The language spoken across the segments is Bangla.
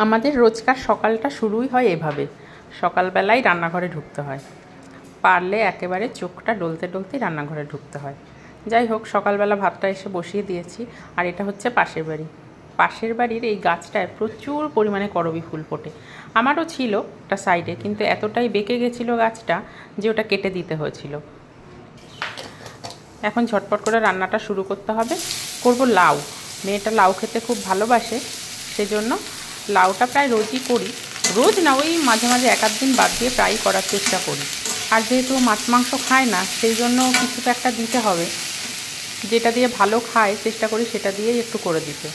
আমাদের রোজকার সকালটা শুরুই হয় এভাবে, সকালবেলায় রান্নাঘরে ঢুকতে হয়, পারলে একেবারে চোখটা ডলতে ডলতেই রান্নাঘরে ঢুকতে হয়। যাই হোক, সকালবেলা ভাতটা এসে বসিয়ে দিয়েছি। আর এটা হচ্ছে পাশের বাড়ি। পাশের বাড়ির এই গাছটায় প্রচুর পরিমাণে করবী ফুল ফোটে। আমারও ছিল একটা সাইডে, কিন্তু এতটাই বেঁকে গেছিলো গাছটা যে ওটা কেটে দিতে হয়েছিল। এখন ঝটপট করে রান্নাটা শুরু করতে হবে। করব লাউ। মেয়েটা লাউ খেতে খুব ভালোবাসে, সেজন্য লাউটা প্রায় রোজই করি। রোজ না, ওই মাঝে মাঝে এক আধ দিন বাদ দিয়ে প্রায়ই করার চেষ্টা করি। আর যেহেতু মাছ মাংস খায় না, সেই জন্য কিছু তো একটা দিতে হবে। যেটা দিয়ে ভালো খায় চেষ্টা করি সেটা দিয়েই একটু করে দিতে।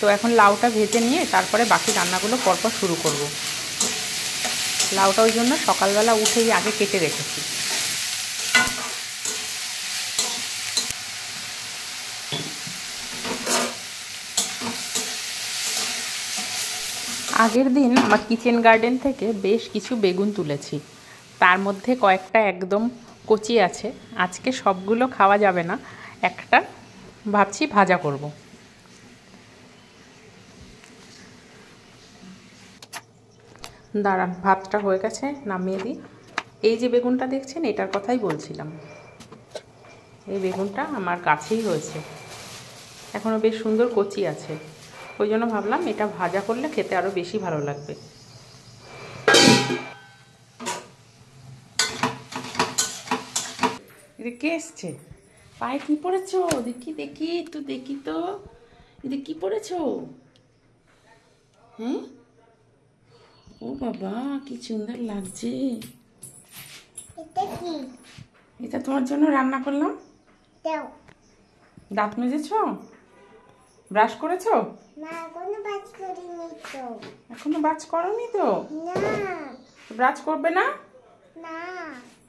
তো এখন লাউটা ভেজে নিয়ে তারপরে বাকি রান্নাগুলো পরপর শুরু করব। লাউটা ওই জন্য সকালবেলা উঠেই আগে কেটে রেখেছি। আগের দিন আমার কিচেন গার্ডেন থেকে বেশ কিছু বেগুন তুলেছি, তার মধ্যে কয়েকটা একদম কচি আছে। আজকে সবগুলো খাওয়া যাবে না, একটা ভাবছি ভাজা করব। দাঁড়ান, ভাতটা হয়ে গেছে, নামিয়ে দিই। এই যে বেগুনটা দেখছেন, এটার কথাই বলছিলাম। এই বেগুনটা আমার গাছেই হয়েছে, এখনও বেশ সুন্দর কচি আছে। ওই জন্য ভাবলাম এটা ভাজা করলে খেতে আরও বেশি ভালো লাগবে। কে এসছে? পায়ে কি পড়েছো? দেখি দেখি, একটু দেখি তো। এটা কি পড়েছো? হ্যাঁ, ও বাবা, কি সুন্দর লাগছে। এটা তোমার জন্য রান্না করলাম। দাঁত মেজেছো? ব্রাশ করেছো? না, এখনো ব্রাশ করিনি তো। এখনো ব্রাশ করোনি তো? না। ব্রাশ করবে না? না।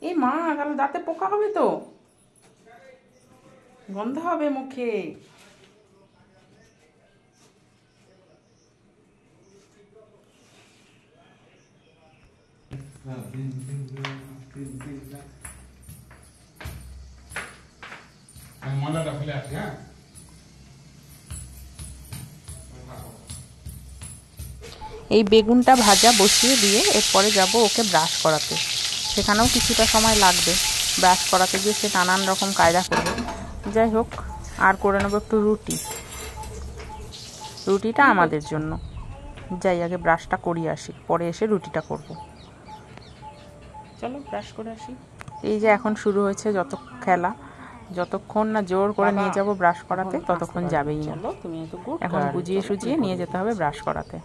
এই মা, তাহলে দাঁতে পোকা হবে তো, গন্ধ হবে মুখে। এই বেগুনটা ভাজা বসিয়ে দিয়ে এরপরে যাব ওকে ব্রাশ করাতে। সেখানেও কিছুটা সময় লাগবে। ব্রাশ করাতে গিয়ে সে নানান রকম কায়দা করবে। যাই হোক, আর করে নেবো একটু রুটি। রুটিটা আমাদের জন্য। যাই, আগে ব্রাশটা করিয়ে আসি, পরে এসে রুটিটা করব। চলো ব্রাশ করে আসি। এই যে এখন শুরু হয়েছে যত খেলা, যতক্ষণ না জোর করে নিয়ে যাব ব্রাশ করাতে ততক্ষণ যাবেই না। এখন বুঝিয়ে সুজিয়ে নিয়ে যেতে হবে ব্রাশ করাতে।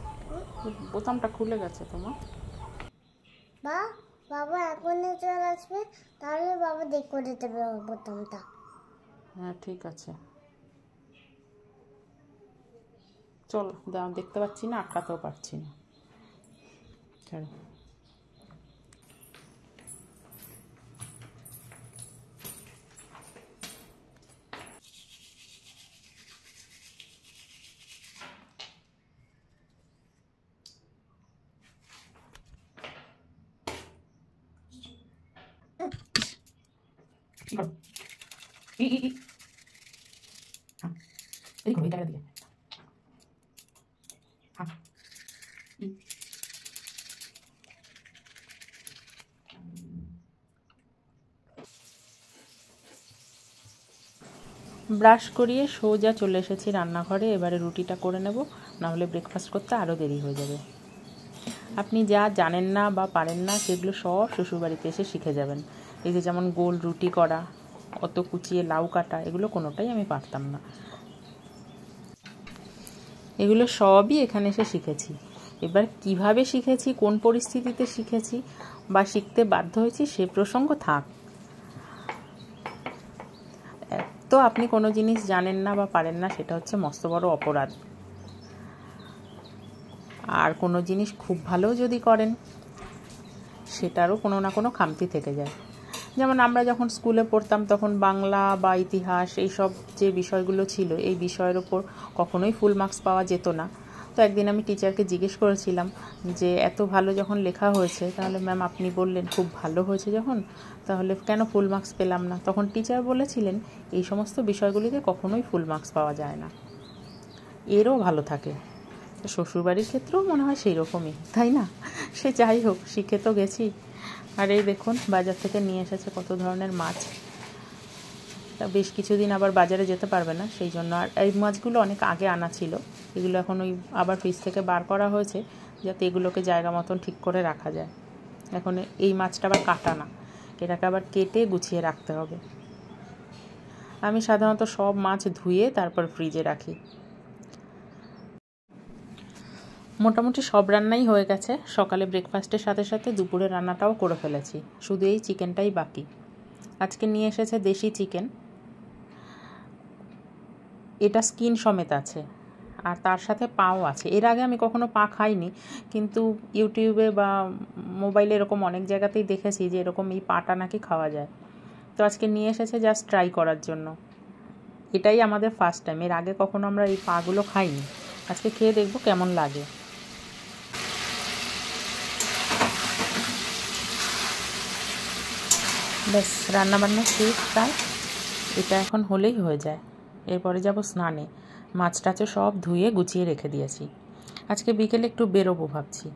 বোতামটা খুলে গেছে তোমার। বাবা এখনই চলে আসবে, তাহলে বাবা দেখ করে দেবে বোতামটা। হ্যাঁ ঠিক আছে, চল। দেখতে পাচ্ছি না, আটকাতেও পারছি না। চল। ব্রাশ করিয়ে সোজা চলে এসেছি রান্নাঘরে। এবারে রুটিটা করে নেব, নাহলে ব্রেকফাস্ট করতে আরও দেরি হয়ে যাবে। আপনি যা জানেন না বা পারেন না সেগুলো সব শ্বশুরবাড়িতে এসে শিখে যাবেন। এই যে যেমন গোল রুটি করা, অত কুচিয়ে লাউ কাটা, এগুলো কোনোটাই আমি পারতাম না। এগুলো সবই এখানে এসে শিখেছি। এবার কিভাবে শিখেছি, কোন পরিস্থিতিতে শিখেছি বা শিখতে বাধ্য হয়েছি সে প্রসঙ্গ থাক। তো আপনি কোনো জিনিস জানেন না বা পারেন না, সেটা হচ্ছে মস্ত বড় অপরাধ। আর কোনো জিনিস খুব ভালো যদি করেন, সেটারও কোনো না কোনো খামতি থেকে যায়। যেমন আমরা যখন স্কুলে পড়তাম তখন বাংলা বা ইতিহাস, এইসব যে বিষয়গুলো ছিল, এই বিষয়ের ওপর কখনোই ফুল মার্কস পাওয়া যেত না। তো একদিন আমি টিচারকে জিজ্ঞেস করেছিলাম যে এত ভালো যখন লেখা হয়েছে, তাহলে ম্যাম আপনি বললেন খুব ভালো হয়েছে যখন, তাহলে কেন ফুল মার্কস পেলাম না? তখন টিচার বলেছিলেন এই সমস্ত বিষয়গুলিতে কখনোই ফুল মার্কস পাওয়া যায় না, এরও ভালো থাকে। তো শ্বশুরবাড়ির ক্ষেত্রেও মনে হয় সেই রকমই, তাই না? সে যাই হোক, শিখে তো গেছি। আর এই দেখুন বাজার থেকে নিয়ে এসেছে কত ধরনের মাছ। বেশ কিছুদিন আবার বাজারে যেতে পারবে না, সেই জন্য। আর এই মাছগুলো অনেক আগে আনা ছিল, এগুলো এখন ওই আবার ফ্রিজ থেকে বার করা হয়েছে যাতে এগুলোকে জায়গা মতন ঠিক করে রাখা যায়। এখন এই মাছটা আবার কাটা না, এটাকে আবার কেটে গুছিয়ে রাখতে হবে। আমি সাধারণত সব মাছ ধুয়ে তারপর ফ্রিজে রাখি। মোটামুটি সব রান্নাই হয়ে গেছে। সকালে ব্রেকফাস্টের সাথে সাথে দুপুরে রান্নাটাও করে ফেলেছি, শুধু এই চিকেনটাই বাকি। আজকে নিয়ে এসেছে দেশি চিকেন, এটা স্কিন সমেত আছে, আর তার সাথে পাও আছে। এর আগে আমি কখনো পা খাইনি, কিন্তু ইউটিউবে বা মোবাইলে এরকম অনেক জায়গাতেই দেখেছি যে এরকম এই পাটা নাকি খাওয়া যায়। তো আজকে নিয়ে এসেছে জাস্ট ট্রাই করার জন্য। এটাই আমাদের ফার্স্ট টাইম, এর আগে কখনো আমরা এই পাগুলো খাইনি। আজকে খেয়ে দেখবো কেমন লাগে। ব্যাস রান্নাবান্না শেষ প্রায়, এটা এখন হলেই হয়ে যায়। এরপরে যাব স্নানে। মাছ টাছও সব ধুয়ে গুছিয়ে রেখে দিয়েছি। আজকে বিকেলে একটু বেরোবো ভাবছি।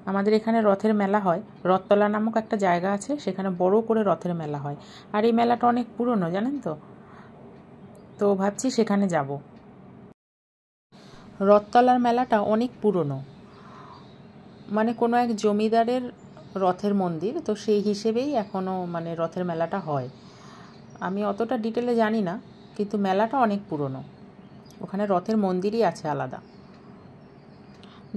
আমাদের এখানে রথের মেলা হয়, রথতলা নামক একটা জায়গা আছে, সেখানে বড় করে রথের মেলা হয়। আর এই মেলাটা অনেক পুরনো, জানেন তো? তো ভাবছি সেখানে যাব। রথতলার মেলাটা অনেক পুরনো, মানে কোনো এক জমিদারের রথের মন্দির, তো সেই হিসেবেই এখনও মানে রথের মেলাটা হয়। আমি অতটা ডিটেলে জানি না, কিন্তু মেলাটা অনেক পুরনো। ওখানে রথের মন্দিরই আছে আলাদা।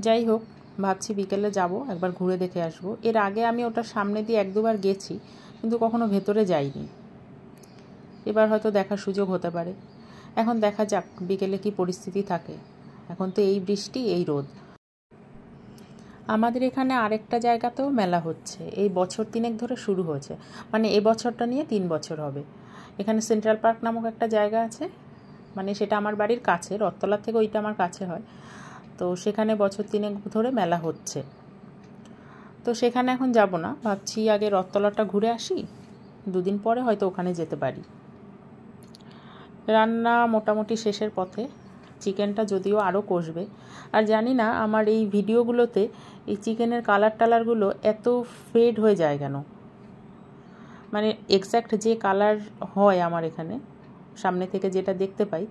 যাই হোক, ভাবছি বিকেলে যাব, একবার ঘুরে দেখে আসবো। এর আগে আমি ওটার সামনে দিয়ে এক দুবার গেছি, কিন্তু কখনো ভেতরে যাইনি। এবার হয়তো দেখার সুযোগ হতে পারে। এখন দেখা যাক বিকেলে কি পরিস্থিতি থাকে। এখন তো এই বৃষ্টি, এই রোদ। আমাদের এখানে আরেকটা জায়গাতেও মেলা হচ্ছে, এই বছর 3 ধরে শুরু হয়েছে, মানে এই বছরটা নিয়ে 3 বছর হবে। এখানে সেন্ট্রাল পার্ক নামক একটা জায়গা আছে, মানে সেটা আমার বাড়ির কাছে, রথতলার থেকে ওইটা আমার কাছে হয়। তো সেখানে বছর 3 ধরে মেলা হচ্ছে। তো সেখানে এখন যাব না, ভাবছি আগে রথতলাটা ঘুরে আসি, 2 দিন পরে হয়তো ওখানে যেতে পারি। রান্না মোটামুটি শেষের পথে। চিকেনটা যদিও আরও কষবে। আর জানি না আমার এই ভিডিওগুলোতে এই চিকেনের কালার টালারগুলো এত ফেড হয়ে যায় কেন, মানে এক্স্যাক্ট যে কালার হয় আমার এখানে সামনে থেকে যেটা দেখতে পাই,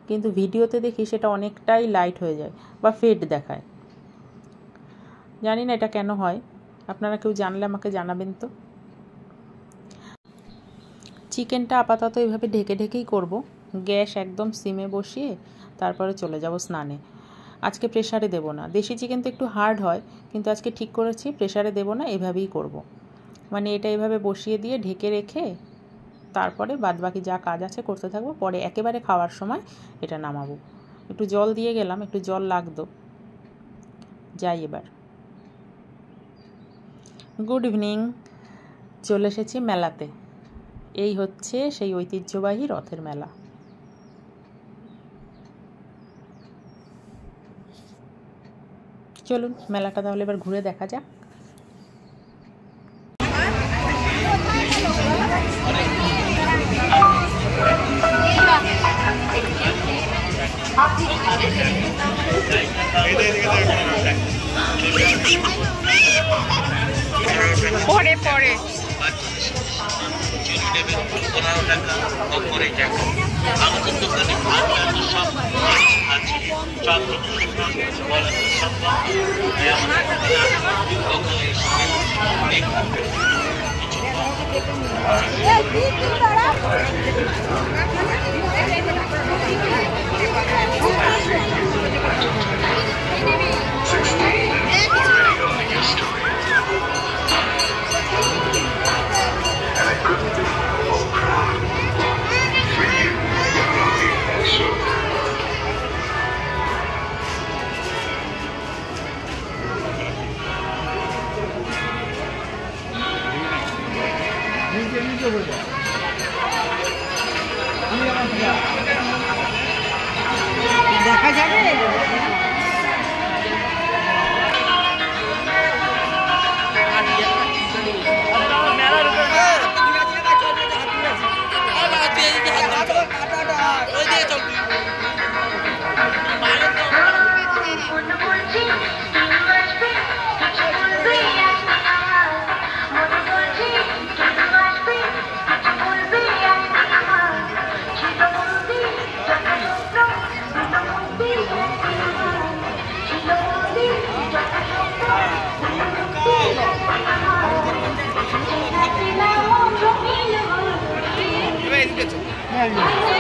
কিন্তু ভিডিওতে দেখি সেটা অনেকটাই লাইট হয়ে যায় বা ফেড দেখায়। জানি না এটা কেন হয়, আপনারা কেউ জানলে আমাকে জানাবেন তো। চিকেনটা আপাতত এইভাবে ঢেকে ঢেকেই করব, গ্যাস একদম সিমে বসিয়ে তারপরে চলে যাব স্নানে। আজকে প্রেসারে দেব না, দেশি চিকেন তো একটু হার্ড হয়, কিন্তু আজকে ঠিক করেছি প্রেসারে দেব না, এভাবেই করব। মানে এটা এভাবে বসিয়ে দিয়ে ঢেকে রেখে তারপরে বাদবাকি যা কাজ আছে করতে থাকবো, পরে একেবারে খাওয়ার সময় এটা নামাবো। একটু জল দিয়ে গেলাম, একটু জল লাগতো। যাই এবার। Good evening. চলে এসেছি মেলাতে। এই হচ্ছে সেই ঐতিহ্যবাহী রথের মেলা। চলুন মেলাটা তাহলে এবার ঘুরে দেখা যাক। পরে পরে আমাদের দোকানে সব আছে, দেখা যাবে। যাবে